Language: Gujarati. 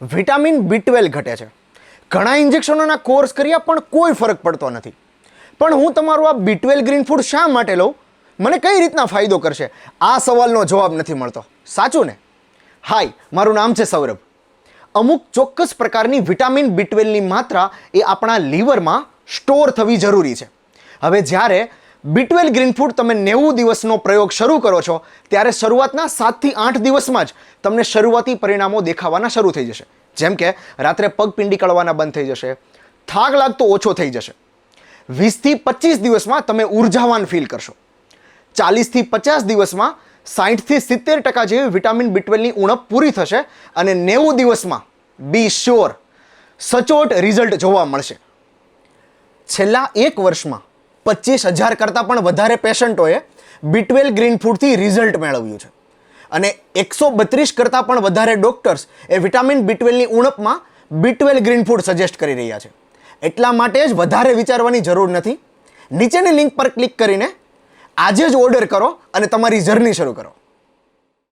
વિટામિન B12 ઘટે છે. ઘણા ઇન્જેક્શનોના કોર્સ કર્યા પણ કોઈ ફરક પડતો નથી. પણ હું તમારું આ B12 ગ્રીન ફૂડ શા માટે લઉં, મને કઈ રીતના ફાયદો કરશે, આ સવાલનો જવાબ નથી મળતો. સાચું ને? હાય, મારું નામ છે સૌરભ. અમુક ચોક્કસ પ્રકારની વિટામિન B12ની માત્રા એ આપણા લીવરમાં સ્ટોર થવી જરૂરી છે. હવે જ્યારે B12 ગ્રીન ફૂડ તમે 90 દિવસનો પ્રયોગ શરૂ કરો છો ત્યારે શરૂઆતના 7 થી 8 દિવસમાં જ તમને શરૂઆતી પરિણામો દેખાવાના શરૂ થઈ જશે. જેમ કે રાત્રે પગ પિંડી કળવાના બંધ થઈ જશે, થાક લાગતો ઓછો થઈ જશે. 20 થી 25 દિવસમાં તમે ઉર્જાવાન ફીલ કરશો. 40 થી 50 દિવસમાં 60 થી 70% જેવી વિટામિન B12ની ઉણપ પૂરી થશે અને 90 દિવસમાં બી શ્યોર સચોટ રિઝલ્ટ જોવા મળશે. છેલ્લા 1 વર્ષમાં 25,000 કરતાં પણ વધારે પેશન્ટોએ B12 ગ્રીન ફૂડથી રિઝલ્ટ મેળવ્યું છે અને 132 કરતાં પણ વધારે ડોક્ટર્સ એ વિટામિન B12ની ઉણપમાં B12 ગ્રીન ફૂડ સજેસ્ટ કરી રહ્યા છે. એટલા માટે જ વધારે વિચારવાની જરૂર નથી. નીચેની લિંક પર ક્લિક કરીને આજે જ ઓર્ડર કરો અને તમારી જર્ની શરૂ કરો.